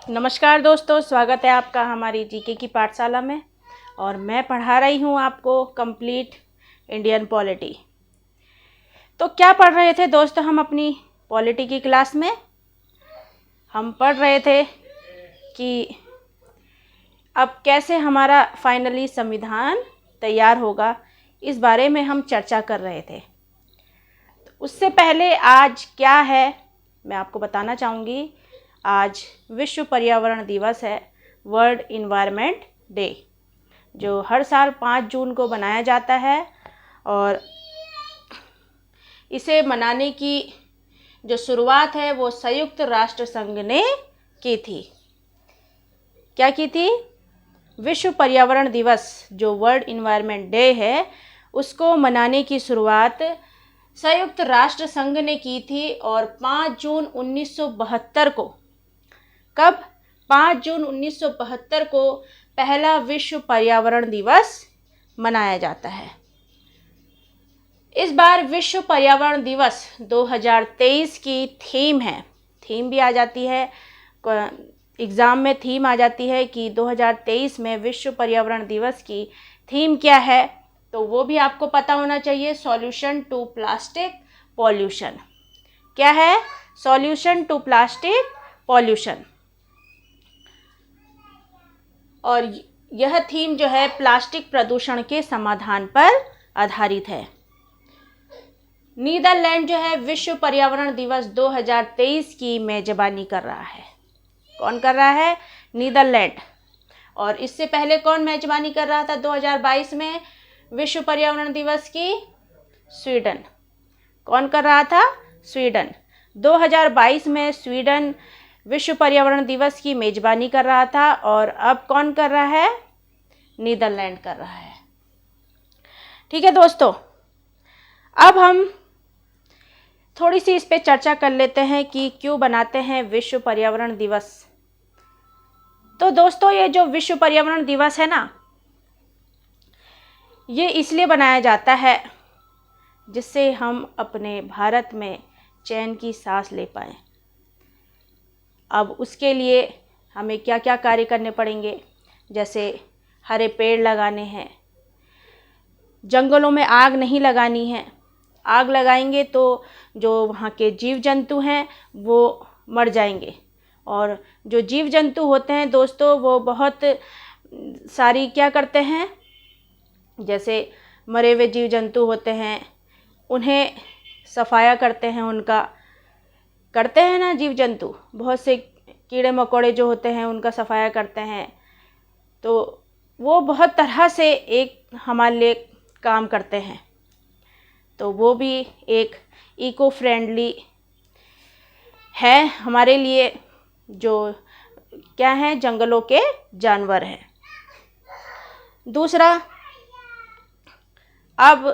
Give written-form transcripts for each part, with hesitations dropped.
नमस्कार दोस्तों, स्वागत है आपका हमारी जीके की पाठशाला में। और मैं पढ़ा रही हूँ आपको कंप्लीट इंडियन पॉलिटी। तो क्या पढ़ रहे थे दोस्तों हम अपनी पॉलिटी की क्लास में? हम पढ़ रहे थे कि अब कैसे हमारा फाइनली संविधान तैयार होगा, इस बारे में हम चर्चा कर रहे थे। तो उससे पहले आज क्या है मैं आपको बताना चाहूँगी। आज विश्व पर्यावरण दिवस है, वर्ल्ड इन्वायरमेंट डे, जो हर साल 5 जून को मनाया जाता है। और इसे मनाने की जो शुरुआत है वो संयुक्त राष्ट्र संघ ने की थी। क्या की थी? विश्व पर्यावरण दिवस जो वर्ल्ड इन्वायरमेंट डे है, उसको मनाने की शुरुआत संयुक्त राष्ट्र संघ ने की थी। और 5 जून 1972 को, कब? 5 जून 1972 को पहला विश्व पर्यावरण दिवस मनाया जाता है। इस बार विश्व पर्यावरण दिवस 2023 की थीम है। थीम भी आ जाती है, एग्ज़ाम में थीम आ जाती है कि 2023 में विश्व पर्यावरण दिवस की थीम क्या है, तो वो भी आपको पता होना चाहिए। Solution to plastic pollution. क्या है? Solution to plastic pollution. और यह थीम जो है प्लास्टिक प्रदूषण के समाधान पर आधारित है। नीदरलैंड जो है विश्व पर्यावरण दिवस 2023 की मेजबानी कर रहा है। कौन कर रहा है? नीदरलैंड। और इससे पहले कौन मेजबानी कर रहा था 2022 में विश्व पर्यावरण दिवस की? स्वीडन। कौन कर रहा था? स्वीडन। 2022 में स्वीडन विश्व पर्यावरण दिवस की मेजबानी कर रहा था। और अब कौन कर रहा है? नीदरलैंड कर रहा है। ठीक है दोस्तों, अब हम थोड़ी सी इस पे चर्चा कर लेते हैं कि क्यों बनाते हैं विश्व पर्यावरण दिवस। तो दोस्तों, ये जो विश्व पर्यावरण दिवस है ना, ये इसलिए बनाया जाता है जिससे हम अपने भारत में चैन की सांस ले पाएँ। अब उसके लिए हमें क्या क्या कार्य करने पड़ेंगे, जैसे हरे पेड़ लगाने हैं, जंगलों में आग नहीं लगानी है। आग लगाएंगे तो जो वहाँ के जीव जंतु हैं वो मर जाएंगे। और जो जीव जंतु होते हैं दोस्तों, वो बहुत सारी क्या करते हैं, जैसे मरे हुए जीव जंतु होते हैं उन्हें सफाया करते हैं, उनका करते हैं ना जीव जंतु, बहुत से कीड़े मकोड़े जो होते हैं उनका सफाया करते हैं। तो वो बहुत तरह से एक हमारे लिए काम करते हैं। तो वो भी एक इको फ्रेंडली है हमारे लिए, जो क्या है, जंगलों के जानवर हैं। दूसरा, अब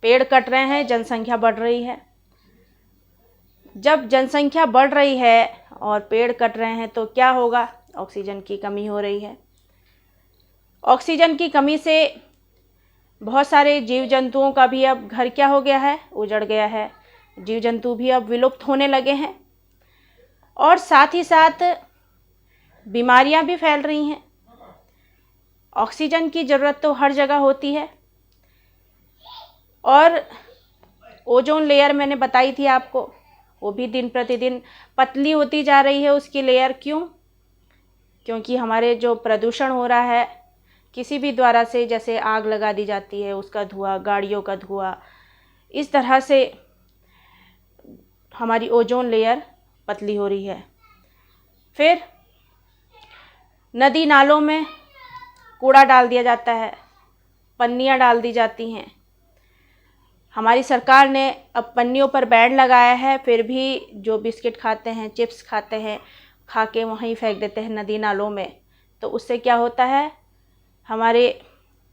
पेड़ कट रहे हैं, जनसंख्या बढ़ रही है। जब जनसंख्या बढ़ रही है और पेड़ कट रहे हैं तो क्या होगा? ऑक्सीजन की कमी हो रही है। ऑक्सीजन की कमी से बहुत सारे जीव जंतुओं का भी अब घर क्या हो गया है? उजड़ गया है। जीव जंतु भी अब विलुप्त होने लगे हैं। और साथ ही साथ बीमारियां भी फैल रही हैं। ऑक्सीजन की ज़रूरत तो हर जगह होती है। और ओजोन लेयर मैंने बताई थी आपको, वो भी दिन प्रतिदिन पतली होती जा रही है उसकी लेयर। क्यों? क्योंकि हमारे जो प्रदूषण हो रहा है किसी भी द्वारा से, जैसे आग लगा दी जाती है, उसका धुआं, गाड़ियों का धुआं, इस तरह से हमारी ओजोन लेयर पतली हो रही है। फिर नदी नालों में कूड़ा डाल दिया जाता है, पन्नियाँ डाल दी जाती हैं। हमारी सरकार ने अब पन्नियों पर बैन लगाया है, फिर भी जो बिस्किट खाते हैं, चिप्स खाते हैं, खा के वहीं फेंक देते हैं नदी नालों में। तो उससे क्या होता है, हमारे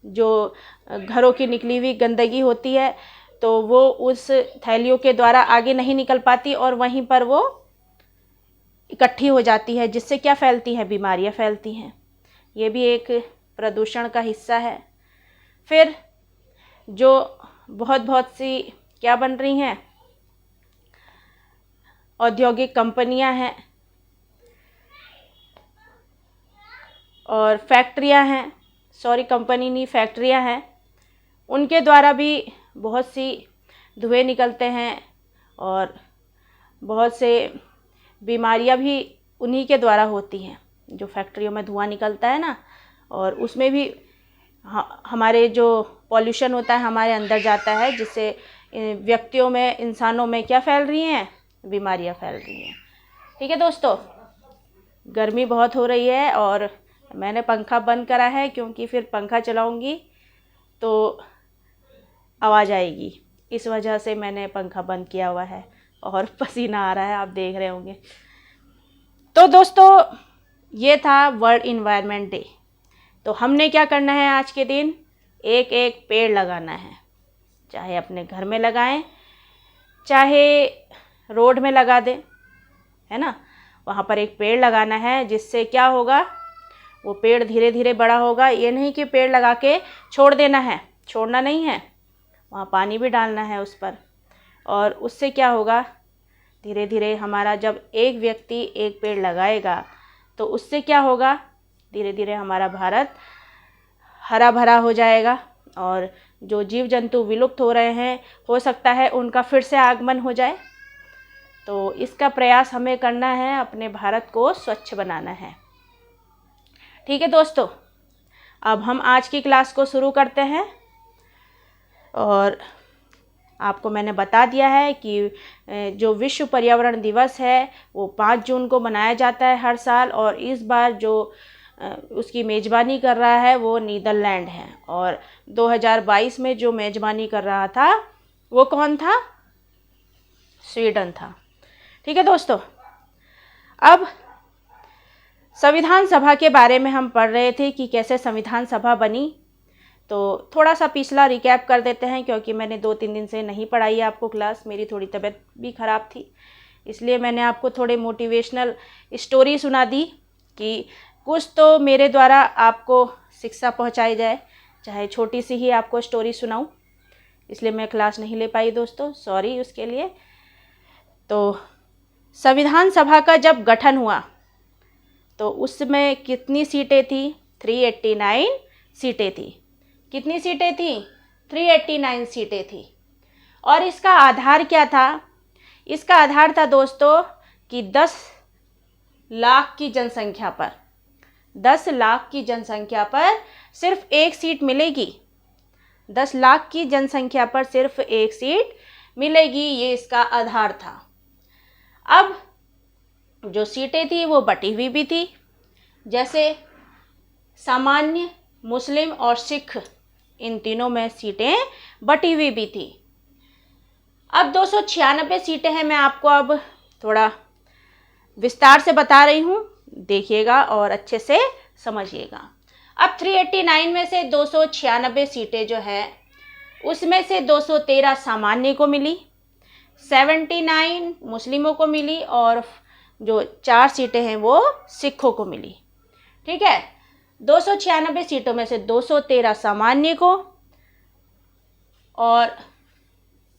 जो घरों की निकली हुई गंदगी होती है तो वो उस थैलियों के द्वारा आगे नहीं निकल पाती और वहीं पर वो इकट्ठी हो जाती है, जिससे क्या फैलती है? बीमारियां फैलती हैं। ये भी एक प्रदूषण का हिस्सा है। फिर जो बहुत सी क्या बन रही हैं, औद्योगिक कंपनियां हैं, और फैक्ट्रियां हैं, सॉरी कंपनी नहीं, फैक्ट्रियां हैं, उनके द्वारा भी बहुत सी धुएं निकलते हैं और बहुत से बीमारियां भी उन्हीं के द्वारा होती हैं। जो फैक्ट्रियों में धुआं निकलता है ना, और उसमें भी हमारे जो पॉल्यूशन होता है हमारे अंदर जाता है, जिससे व्यक्तियों में, इंसानों में क्या फैल रही हैं, बीमारियां फैल रही हैं। ठीक है दोस्तों, गर्मी बहुत हो रही है और मैंने पंखा बंद करा है, क्योंकि फिर पंखा चलाऊंगी तो आवाज़ आएगी, इस वजह से मैंने पंखा बंद किया हुआ है और पसीना आ रहा है, आप देख रहे होंगे। तो दोस्तों, ये था वर्ल्ड इन्वायरमेंट डे। तो हमने क्या करना है आज के दिन, एक एक पेड़ लगाना है, चाहे अपने घर में लगाएं, चाहे रोड में लगा दें, है ना। वहाँ पर एक पेड़ लगाना है, जिससे क्या होगा, वो पेड़ धीरे धीरे बड़ा होगा। ये नहीं कि पेड़ लगा के छोड़ देना है, छोड़ना नहीं है, वहाँ पानी भी डालना है उस पर। और उससे क्या होगा, धीरे धीरे हमारा, जब एक व्यक्ति एक पेड़ लगाएगा तो उससे क्या होगा, धीरे धीरे हमारा भारत हरा भरा हो जाएगा और जो जीव जंतु विलुप्त हो रहे हैं, हो सकता है उनका फिर से आगमन हो जाए। तो इसका प्रयास हमें करना है, अपने भारत को स्वच्छ बनाना है। ठीक है दोस्तों, अब हम आज की क्लास को शुरू करते हैं। और आपको मैंने बता दिया है कि जो विश्व पर्यावरण दिवस है वो 5 जून को मनाया जाता है हर साल, और इस बार जो उसकी मेज़बानी कर रहा है वो नीदरलैंड है, और 2022 में जो मेज़बानी कर रहा था वो कौन था, स्वीडन था। ठीक है दोस्तों, अब संविधान सभा के बारे में हम पढ़ रहे थे कि कैसे संविधान सभा बनी। तो थोड़ा सा पिछला रिकैप कर देते हैं, क्योंकि मैंने 2-3 दिन से नहीं पढ़ाई है आपको क्लास, मेरी थोड़ी तबीयत भी ख़राब थी, इसलिए मैंने आपको थोड़े मोटिवेशनल स्टोरी सुना दी कि कुछ तो मेरे द्वारा आपको शिक्षा पहुंचाई जाए, चाहे छोटी सी ही आपको स्टोरी सुनाऊं। इसलिए मैं क्लास नहीं ले पाई दोस्तों, सॉरी उसके लिए। तो संविधान सभा का जब गठन हुआ तो उसमें कितनी सीटें थी, 389 सीटें थी। कितनी सीटें थी, 389 सीटें थी। और इसका आधार क्या था, इसका आधार था दोस्तों कि 10 लाख की जनसंख्या पर, 10 लाख की जनसंख्या पर सिर्फ एक सीट मिलेगी, 10 लाख की जनसंख्या पर सिर्फ एक सीट मिलेगी, ये इसका आधार था। अब जो सीटें थी वो बटी हुई भी थी, जैसे सामान्य, मुस्लिम और सिख, इन तीनों में सीटें बटी हुई भी थी। अब 296 सीटें हैं, मैं आपको अब थोड़ा विस्तार से बता रही हूँ, देखिएगा और अच्छे से समझिएगा। अब 389 में से 296 सीटें जो है उसमें से 213 सामान्य को मिली, 79 मुस्लिमों को मिली, और जो 4 सीटें हैं वो सिखों को मिली। ठीक है, 296 सीटों में से 213 सामान्य को और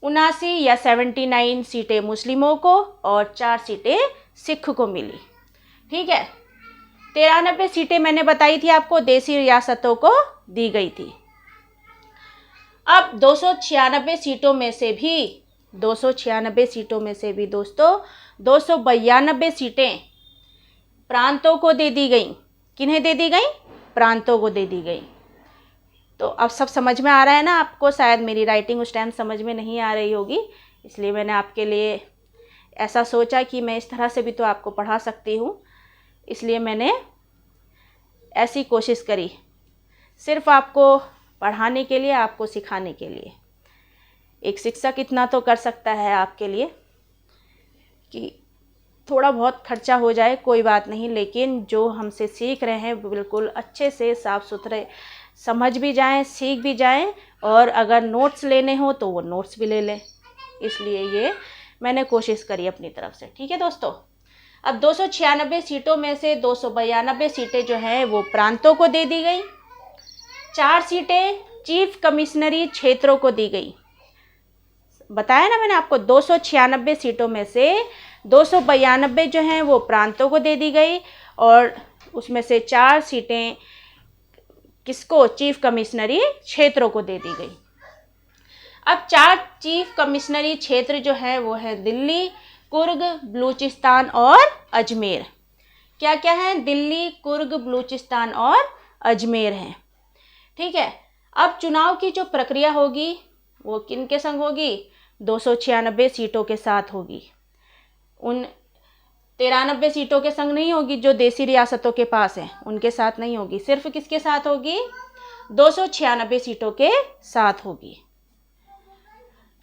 79 या 79 सीटें मुस्लिमों को और 4 सीटें सिख को मिली। ठीक है, 93 सीटें मैंने बताई थी आपको देसी रियासतों को दी गई थी। अब 296 सीटों में से भी 296 सीटों में से भी दोस्तों 292 सीटें प्रांतों को दे दी गई। किन्हें दे दी गई, प्रांतों को दे दी गई। तो अब सब समझ में आ रहा है ना आपको, शायद मेरी राइटिंग उस टाइम समझ में नहीं आ रही होगी, इसलिए मैंने आपके लिए ऐसा सोचा कि मैं इस तरह से भी तो आपको पढ़ा सकती हूँ, इसलिए मैंने ऐसी कोशिश करी, सिर्फ आपको पढ़ाने के लिए, आपको सिखाने के लिए। एक शिक्षक इतना तो कर सकता है आपके लिए कि थोड़ा बहुत खर्चा हो जाए कोई बात नहीं, लेकिन जो हमसे सीख रहे हैं बिल्कुल अच्छे से साफ़ सुथरे समझ भी जाएं, सीख भी जाएं, और अगर नोट्स लेने हो तो वो नोट्स भी ले लें। इसलिए ये मैंने कोशिश करी अपनी तरफ से। ठीक है दोस्तों, अब 296 सीटों में से 292 सीटें जो हैं वो प्रांतों को दे दी गई, 4 सीटें चीफ कमिश्नरी क्षेत्रों को दी गई। बताया ना मैंने आपको, 296 सीटों में से 292 जो हैं वो प्रांतों को दे दी गई, और उसमें से 4 सीटें किसको, चीफ कमिश्नरी क्षेत्रों को दे दी गई। अब 4 चीफ कमिश्नरी क्षेत्र जो है वो है दिल्ली, कुर्ग, बलूचिस्तान और अजमेर। क्या क्या है, दिल्ली, कुर्ग, बलूचिस्तान और अजमेर हैं। ठीक है। अब चुनाव की जो प्रक्रिया होगी वो किन के संग होगी, 296 सीटों के साथ होगी। उन 93 सीटों के संग नहीं होगी जो देसी रियासतों के पास है, उनके साथ नहीं होगी। सिर्फ किसके साथ होगी, 296 सीटों के साथ होगी।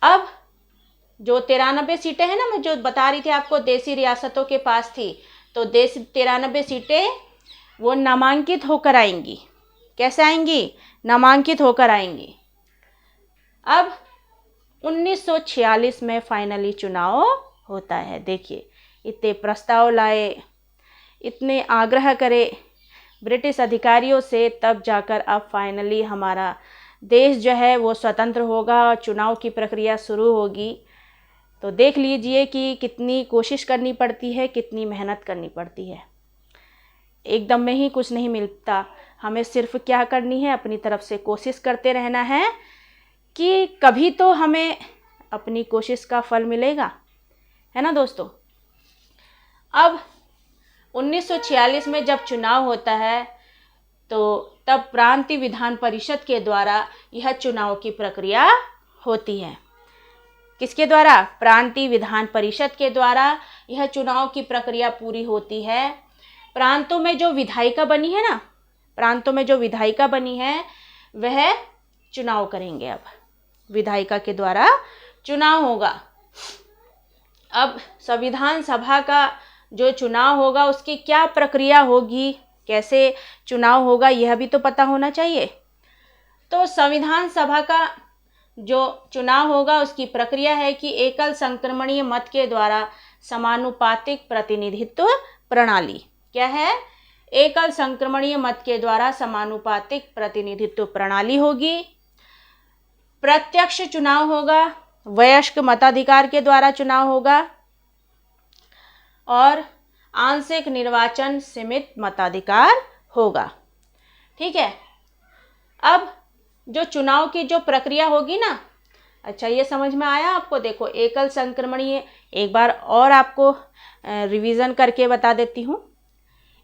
अब जो 93 सीटें हैं ना, मैं जो बता रही थी आपको देसी रियासतों के पास थी, तो 93 सीटें वो नामांकित होकर आएंगी। कैसे आएंगी, नामांकित होकर आएंगी। अब 1946 में फाइनली चुनाव होता है। देखिए, इतने प्रस्ताव लाए, इतने आग्रह करे ब्रिटिश अधिकारियों से, तब जाकर अब फाइनली हमारा देश जो है वो स्वतंत्र होगा, चुनाव की प्रक्रिया शुरू होगी। तो देख लीजिए कि कितनी कोशिश करनी पड़ती है, कितनी मेहनत करनी पड़ती है। एकदम में ही कुछ नहीं मिलता। हमें सिर्फ क्या करनी है, अपनी तरफ से कोशिश करते रहना है कि कभी तो हमें अपनी कोशिश का फल मिलेगा, है ना दोस्तों। अब 1946 में जब चुनाव होता है तो तब प्रांतीय विधान परिषद के द्वारा यह चुनाव की प्रक्रिया होती है। किसके द्वारा, प्रांतीय विधान परिषद के द्वारा यह चुनाव की प्रक्रिया पूरी होती है। प्रांतों में जो विधायिका बनी है ना, प्रांतों में जो विधायिका बनी है वह चुनाव करेंगे। अब विधायिका के द्वारा चुनाव होगा। अब संविधान सभा का जो चुनाव होगा उसकी क्या प्रक्रिया होगी, कैसे चुनाव होगा, यह भी तो पता होना चाहिए। तो संविधान सभा का जो चुनाव होगा उसकी प्रक्रिया है कि एकल संक्रमणीय मत के द्वारा समानुपातिक प्रतिनिधित्व प्रणाली। क्या है, एकल संक्रमणीय मत के द्वारा समानुपातिक प्रतिनिधित्व प्रणाली होगी। प्रत्यक्ष चुनाव होगा, वयस्क मताधिकार के द्वारा चुनाव होगा, और आंशिक निर्वाचन सीमित मताधिकार होगा। ठीक है। अब जो चुनाव की जो प्रक्रिया होगी ना, अच्छा ये समझ में आया आपको। देखो, एकल संक्रमणीय, एक बार और आपको रिवीजन करके बता देती हूँ।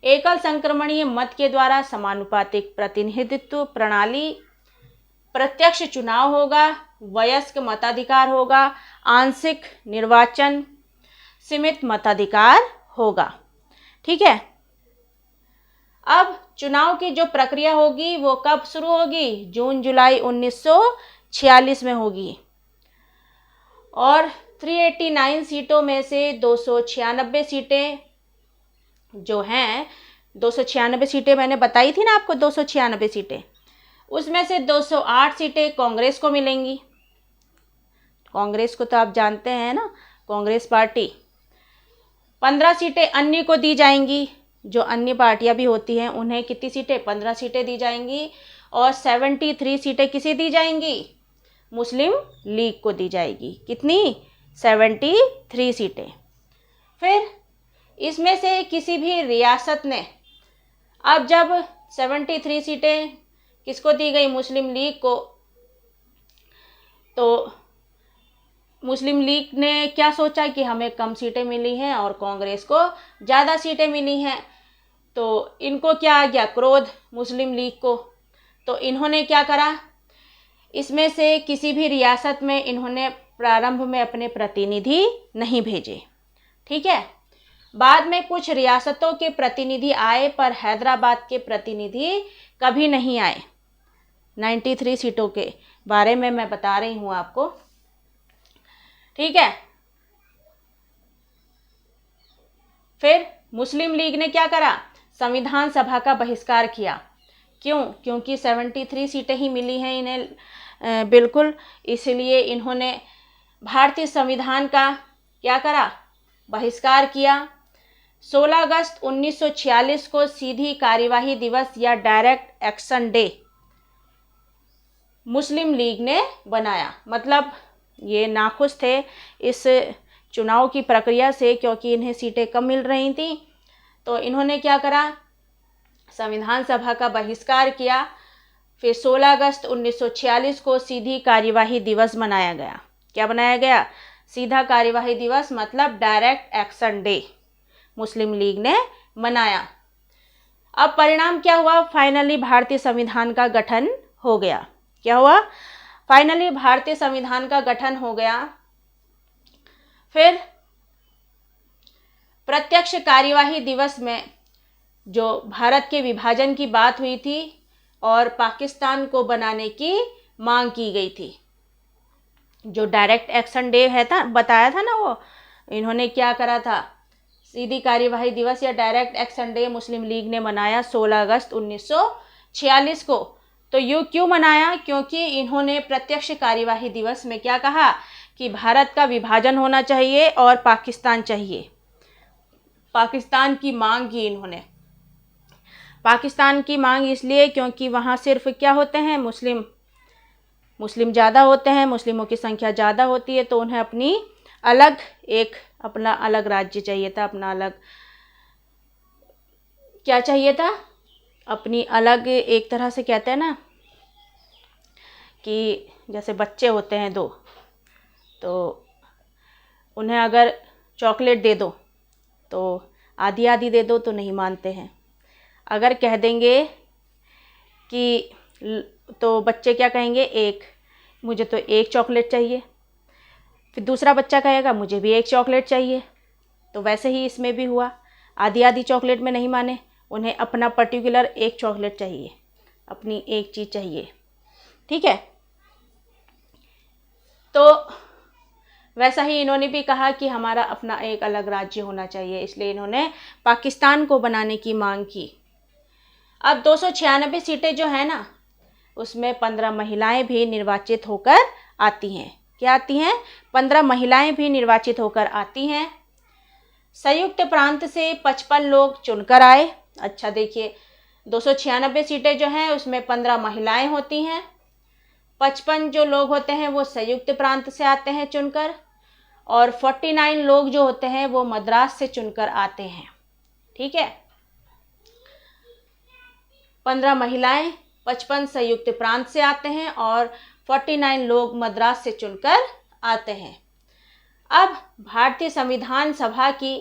एकल संक्रमणीय मत के द्वारा समानुपातिक प्रतिनिधित्व प्रणाली, प्रत्यक्ष चुनाव होगा, वयस्क मताधिकार होगा, आंशिक निर्वाचन सीमित मताधिकार होगा। ठीक है। अब चुनाव की जो प्रक्रिया होगी वो कब शुरू होगी, जून जुलाई 1946 में होगी। और 389 सीटों में से 296 सीटें जो हैं, 296 सीटें मैंने बताई थी ना आपको, 296 सीटें, उसमें से 208 सीटें कांग्रेस को मिलेंगी। कांग्रेस को तो आप जानते हैं ना, कांग्रेस पार्टी। 15 सीटें अन्य को दी जाएंगी, जो अन्य पार्टियां भी होती हैं उन्हें कितनी सीटें, 15 सीटें दी जाएंगी। और 73 सीटें किसे दी जाएंगी, मुस्लिम लीग को दी जाएगी। कितनी, 73 सीटें। फिर इसमें से किसी भी रियासत ने, अब जब 73 सीटें किसको दी गई, मुस्लिम लीग को, तो मुस्लिम लीग ने क्या सोचा कि हमें कम सीटें मिली हैं और कांग्रेस को ज़्यादा सीटें मिली हैं, तो इनको क्या आ गया, क्रोध मुस्लिम लीग को। तो इन्होंने क्या करा, इसमें से किसी भी रियासत में इन्होंने प्रारंभ में अपने प्रतिनिधि नहीं भेजे। ठीक है। बाद में कुछ रियासतों के प्रतिनिधि आए, पर हैदराबाद के प्रतिनिधि कभी नहीं आए। 93 सीटों के बारे में मैं बता रही हूँ आपको। ठीक है। फिर मुस्लिम लीग ने क्या करा, संविधान सभा का बहिष्कार किया। क्यों, क्योंकि 73 सीटें ही मिली हैं इन्हें बिल्कुल, इसलिए इन्होंने भारतीय संविधान का क्या करा, बहिष्कार किया। 16 अगस्त 1946 को सीधी कार्यवाही दिवस या डायरेक्ट एक्शन डे मुस्लिम लीग ने बनाया। मतलब ये नाखुश थे इस चुनाव की प्रक्रिया से, क्योंकि इन्हें सीटें कम मिल रही थी। तो इन्होंने क्या करा, संविधान सभा का बहिष्कार किया। फिर 16 अगस्त 1946 को सीधी कार्यवाही दिवस मनाया गया। क्या बनाया गया? सीधा कार्यवाही दिवस, मतलब डायरेक्ट एक्शन डे, मुस्लिम लीग ने मनाया। अब परिणाम क्या हुआ? फाइनली भारतीय संविधान का गठन हो गया। क्या हुआ? फाइनली भारतीय संविधान का गठन हो गया। फिर प्रत्यक्ष कार्यवाही दिवस में जो भारत के विभाजन की बात हुई थी और पाकिस्तान को बनाने की मांग की गई थी, जो डायरेक्ट एक्शन डे है था, बताया था ना, वो इन्होंने क्या करा था? सीधी कार्यवाही दिवस या डायरेक्ट एक्शन डे मुस्लिम लीग ने मनाया 16 अगस्त 1946 को। तो यूँ क्यों मनाया? क्योंकि इन्होंने प्रत्यक्ष कार्यवाही दिवस में क्या कहा कि भारत का विभाजन होना चाहिए और पाकिस्तान चाहिए। पाकिस्तान की मांग की इन्होंने। पाकिस्तान की मांग इसलिए क्योंकि वहाँ सिर्फ क्या होते हैं? मुस्लिम ज़्यादा होते हैं, मुस्लिमों की संख्या ज़्यादा होती है, तो उन्हें अपनी अलग अपना अलग राज्य चाहिए था, अपना अलग क्या चाहिए था? अपनी अलग, एक तरह से कहते हैं ना कि जैसे बच्चे होते हैं दो, तो उन्हें अगर चॉकलेट दे दो तो आधी आधी दे दो तो नहीं मानते हैं। अगर कह देंगे कि, तो बच्चे क्या कहेंगे? मुझे तो एक चॉकलेट चाहिए। फिर दूसरा बच्चा कहेगा मुझे भी एक चॉकलेट चाहिए। तो वैसे ही इसमें भी हुआ, आधी आधी चॉकलेट में नहीं माने, उन्हें अपना पर्टिकुलर एक चॉकलेट चाहिए, अपनी एक चीज़ चाहिए। ठीक है, तो वैसा ही इन्होंने भी कहा कि हमारा अपना एक अलग राज्य होना चाहिए, इसलिए इन्होंने पाकिस्तान को बनाने की मांग की। अब 296 सीटें जो है ना, उसमें 15 महिलाएं भी निर्वाचित होकर आती हैं। क्या आती हैं? 15 महिलाएं भी निर्वाचित होकर आती हैं। संयुक्त प्रांत से 55 लोग चुनकर आए। अच्छा देखिए, 296 सीटें जो हैं उसमें 15 महिलाएं होती हैं, 55 जो लोग होते हैं वो संयुक्त प्रांत से आते हैं चुनकर, और 49 लोग जो होते हैं वो मद्रास से चुनकर आते हैं। ठीक है, 15 महिलाएं, 55 संयुक्त प्रांत से आते हैं और 49 लोग मद्रास से चुनकर आते हैं। अब भारतीय संविधान सभा की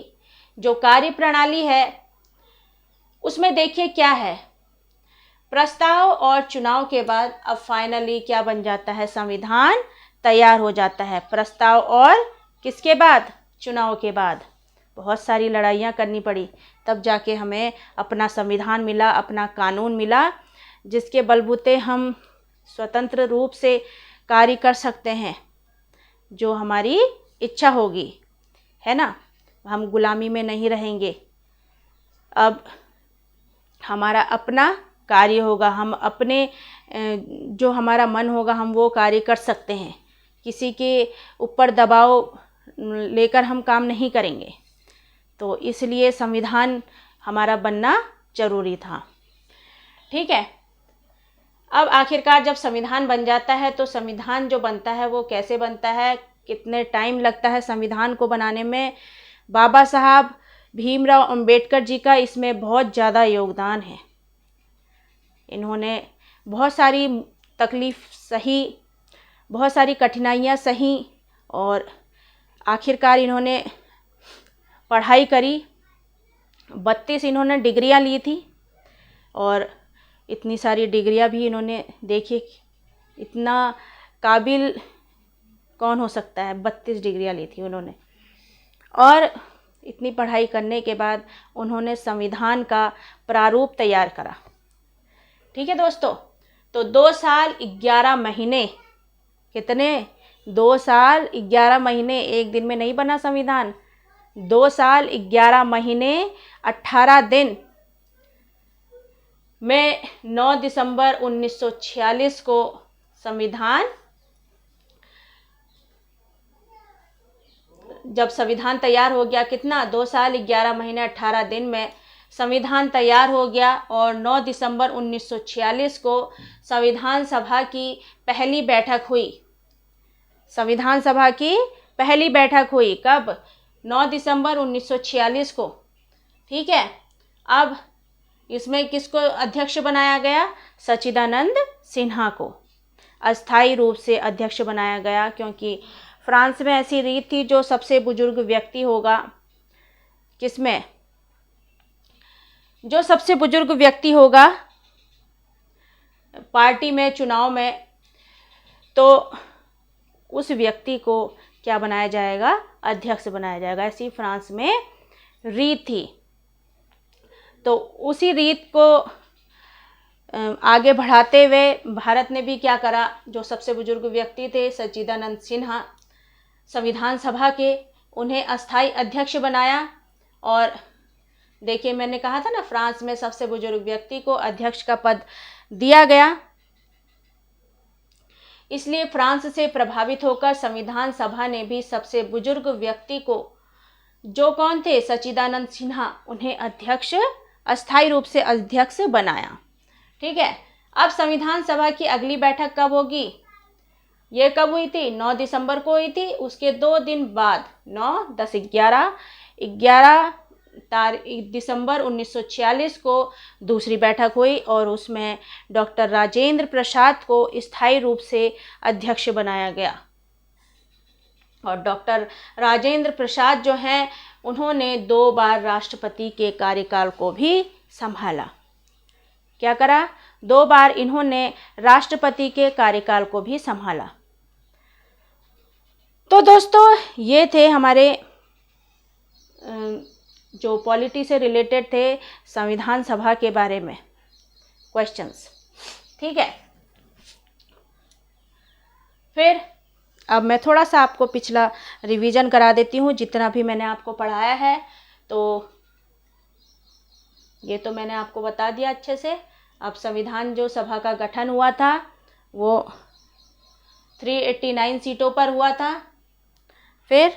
जो कार्यप्रणाली है उसमें देखिए क्या है, प्रस्ताव और चुनाव के बाद अब फाइनली क्या बन जाता है? संविधान तैयार हो जाता है। प्रस्ताव और किसके बाद? चुनाव के बाद। बहुत सारी लड़ाइयाँ करनी पड़ी, तब जाके हमें अपना संविधान मिला, अपना कानून मिला, जिसके बलबूते हम स्वतंत्र रूप से कार्य कर सकते हैं, जो हमारी इच्छा होगी, है ना। हम गुलामी में नहीं रहेंगे। अब हमारा अपना कार्य होगा, हम अपने जो हमारा मन होगा हम वो कार्य कर सकते हैं। किसी के ऊपर दबाव लेकर हम काम नहीं करेंगे। तो इसलिए संविधान हमारा बनना जरूरी था। ठीक है, अब आखिरकार जब संविधान बन जाता है तो संविधान जो बनता है वो कैसे बनता है, कितने टाइम लगता है संविधान को बनाने में? बाबा साहब भीमराव अंबेडकर जी का इसमें बहुत ज़्यादा योगदान है। इन्होंने बहुत सारी तकलीफ़ सही, बहुत सारी कठिनाइयाँ सही, और आखिरकार इन्होंने पढ़ाई करी। 32 इन्होंने डिग्रियां ली थी, और इतनी सारी डिग्रियां भी इन्होंने, देखिए इतना काबिल कौन हो सकता है, 32 डिग्रियां ली थी उन्होंने। और इतनी पढ़ाई करने के बाद उन्होंने संविधान का प्रारूप तैयार करा। ठीक है दोस्तों, तो 2 साल 11 महीने, कितने? 2 साल 11 महीने, एक दिन में नहीं बना संविधान। 2 साल 11 महीने 18 दिन में 9 दिसंबर 1946 को संविधान, जब संविधान तैयार हो गया, कितना? 2 साल 11 महीने 18 दिन में संविधान तैयार हो गया, और 9 दिसंबर 1946 को संविधान सभा की पहली बैठक हुई। संविधान सभा की पहली बैठक हुई कब? 9 दिसंबर 1946 को। ठीक है, अब इसमें किसको अध्यक्ष बनाया गया? सच्चिदानंद सिन्हा को अस्थायी रूप से अध्यक्ष बनाया गया, क्योंकि फ्रांस में ऐसी रीत थी जो सबसे बुजुर्ग व्यक्ति होगा, किसमें? जो सबसे बुजुर्ग व्यक्ति होगा पार्टी में, चुनाव में, तो उस व्यक्ति को क्या बनाया जाएगा? अध्यक्ष बनाया जाएगा। ऐसी फ्रांस में रीत थी। तो उसी रीत को आगे बढ़ाते हुए भारत ने भी क्या करा? जो सबसे बुजुर्ग व्यक्ति थे सच्चिदानंद सिन्हा संविधान सभा के, उन्हें अस्थायी अध्यक्ष बनाया। और देखिए, मैंने कहा था ना, फ्रांस में सबसे बुजुर्ग व्यक्ति को अध्यक्ष का पद दिया गया। इसलिए फ्रांस से प्रभावित होकर संविधान सभा ने भी सबसे बुजुर्ग व्यक्ति को, जो कौन थे? सच्चिदानंद सिन्हा, उन्हें अध्यक्ष, अस्थायी रूप से अध्यक्ष बनाया। ठीक है। अब संविधान सभा की अगली बैठक कब होगी? ये कब हुई थी? 9 दिसंबर को हुई थी। उसके 2 दिन बाद 9, 10, 11 दिसंबर 1946 को दूसरी बैठक हुई और उसमें डॉक्टर राजेंद्र प्रसाद को स्थायी रूप से अध्यक्ष बनाया गया। और डॉक्टर राजेंद्र प्रसाद जो हैं, उन्होंने 2 बार राष्ट्रपति के कार्यकाल को भी संभाला। क्या करा? 2 बार इन्होंने राष्ट्रपति के कार्यकाल को भी संभाला। तो दोस्तों, ये थे हमारे जो पॉलिटी से रिलेटेड थे संविधान सभा के बारे में क्वेश्चंस। ठीक है। फिर अब मैं थोड़ा सा आपको पिछला रिवीजन करा देती हूँ, जितना भी मैंने आपको पढ़ाया है। तो ये तो मैंने आपको बता दिया अच्छे से। अब संविधान जो सभा का गठन हुआ था वो 389 सीटों पर हुआ था। फिर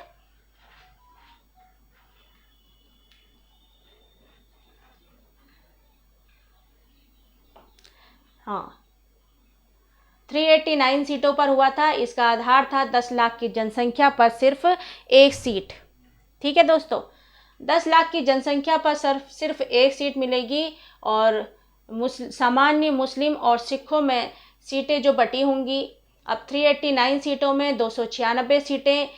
हाँ, 389 सीटों पर हुआ था। इसका आधार था 10 लाख की जनसंख्या पर सिर्फ 1 सीट। ठीक है दोस्तों, 10 लाख की जनसंख्या पर सिर्फ 1 सीट मिलेगी। और सामान्य मुस्लिम और सिखों में सीटें जो बटी होंगी, अब 389 सीटों में 296 सीटें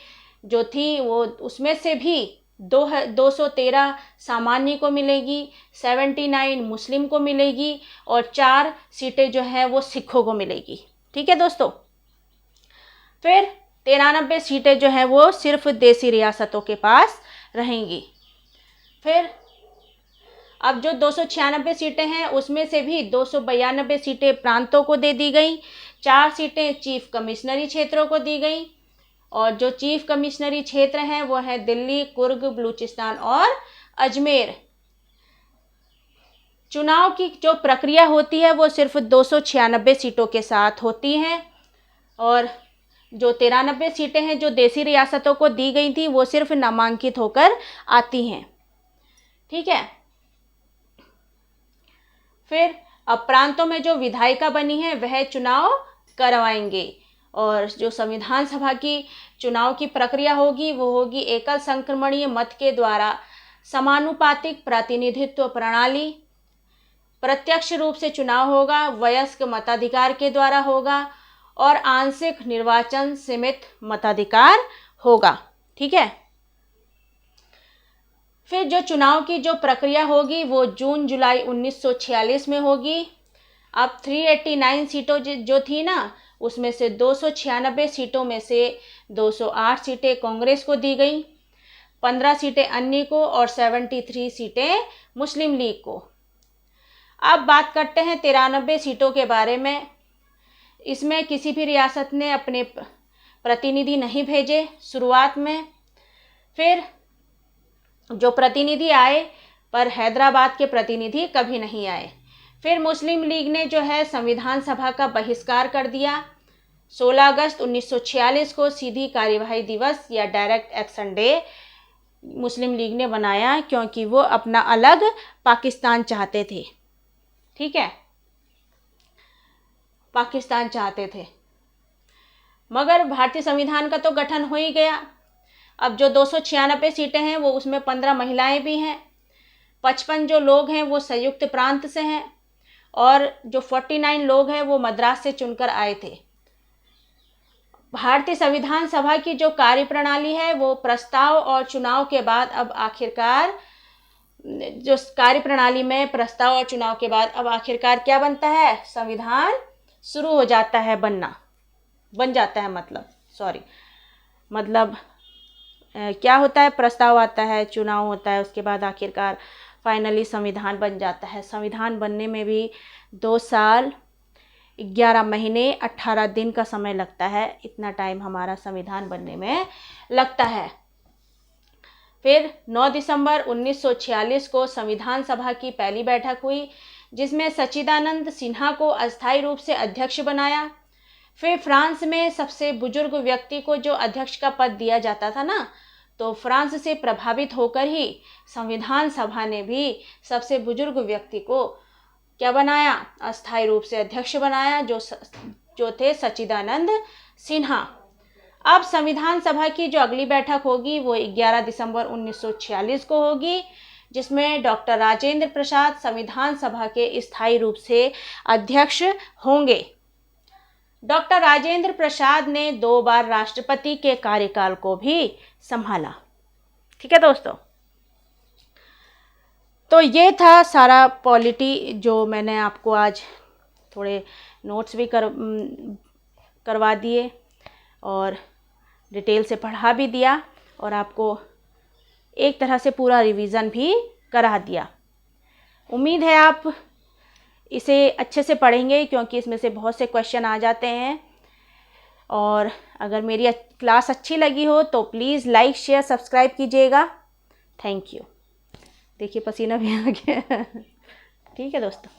जो थी, वो उसमें से भी 213 सामान्य को मिलेगी, 79 मुस्लिम को मिलेगी और 4 सीटें जो है वो सिखों को मिलेगी। ठीक है दोस्तों। फिर 93 सीटें जो है वो सिर्फ देसी रियासतों के पास रहेंगी। फिर अब जो 296 सीटें हैं उसमें से भी 292 सीटें प्रांतों को दे दी गई, 4 सीटें चीफ कमिश्नरी क्षेत्रों को दी गई। और जो चीफ कमिश्नरी क्षेत्र हैं वो है दिल्ली, कुर्ग, बलूचिस्तान और अजमेर। चुनाव की जो प्रक्रिया होती है वो सिर्फ 296 सीटों के साथ होती है। और जो 93 सीटें हैं जो देसी रियासतों को दी गई थी वो सिर्फ नामांकित होकर आती हैं। ठीक है। फिर अब प्रांतों में जो विधायिका बनी है वह चुनाव करवाएंगे। और जो संविधान सभा की चुनाव की प्रक्रिया होगी वो होगी एकल संक्रमणीय मत के द्वारा, समानुपातिक प्रतिनिधित्व प्रणाली, प्रत्यक्ष रूप से चुनाव होगा, वयस्क मताधिकार के द्वारा होगा और आंशिक निर्वाचन सीमित मताधिकार होगा। ठीक है। फिर जो चुनाव की जो प्रक्रिया होगी वो जून जुलाई 1946 में होगी। अब 389 सीटों जो थी ना, उसमें से 296 सीटों में से 208 सीटें कांग्रेस को दी गई, 15 सीटें अन्य को और 73 सीटें मुस्लिम लीग को। अब बात करते हैं 93 सीटों के बारे में। इसमें किसी भी रियासत ने अपने प्रतिनिधि नहीं भेजे शुरुआत में। फिर जो प्रतिनिधि आए पर हैदराबाद के प्रतिनिधि कभी नहीं आए। फिर मुस्लिम लीग ने जो है संविधान सभा का बहिष्कार कर दिया। 16 अगस्त 1946 को सीधी कार्यवाही दिवस या डायरेक्ट एक्शन डे मुस्लिम लीग ने बनाया, क्योंकि वो अपना अलग पाकिस्तान चाहते थे। ठीक है, पाकिस्तान चाहते थे। मगर भारतीय संविधान का तो गठन हो ही गया। अब जो 296 सीटें हैं वो उसमें 15 महिलाएं भी हैं। 55 जो लोग हैं वो संयुक्त प्रांत से हैं और जो 49 लोग हैं वो मद्रास से चुनकर आए थे। भारतीय संविधान सभा की जो कार्यप्रणाली है वो प्रस्ताव और चुनाव के बाद अब आखिरकार जो कार्यप्रणाली में प्रस्ताव और चुनाव के बाद अब आखिरकार क्या बनता है, संविधान शुरू हो जाता है बनना, बन जाता है मतलब क्या होता है, प्रस्ताव आता है, चुनाव होता है, उसके बाद आखिरकार फाइनली संविधान बन जाता है। संविधान बनने में भी 2 साल 11 महीने 18 दिन का समय लगता है। इतना टाइम हमारा संविधान बनने में लगता है। फिर 9 दिसंबर 1946 को संविधान सभा की पहली बैठक हुई जिसमें सच्चिदानंद सिन्हा को अस्थायी रूप से अध्यक्ष बनाया। फिर फ्रांस में सबसे बुजुर्ग व्यक्ति को जो अध्यक्ष का पद दिया जाता था ना, तो फ्रांस से प्रभावित होकर ही संविधान सभा ने भी सबसे बुजुर्ग व्यक्ति को क्या बनाया, अस्थायी रूप से अध्यक्ष बनाया, जो थे सच्चिदानंद सिन्हा। अब संविधान सभा की जो अगली बैठक होगी वो 11 दिसंबर 1946 को होगी जिसमें डॉक्टर राजेंद्र प्रसाद संविधान सभा के स्थायी रूप से अध्यक्ष होंगे। डॉक्टर राजेंद्र प्रसाद ने 2 बार राष्ट्रपति के कार्यकाल को भी संभाला। ठीक है दोस्तों, तो ये था सारा पॉलिटी जो मैंने आपको आज थोड़े नोट्स भी करवा दिए और डिटेल से पढ़ा भी दिया और आपको एक तरह से पूरा रिवीजन भी करा दिया। उम्मीद है आप इसे अच्छे से पढ़ेंगे क्योंकि इसमें से बहुत से क्वेश्चन आ जाते हैं। और अगर मेरी क्लास अच्छी लगी हो तो प्लीज़ लाइक शेयर सब्सक्राइब कीजिएगा। Thank you. देखिए पसीना भी आ गया। ठीक है दोस्तों।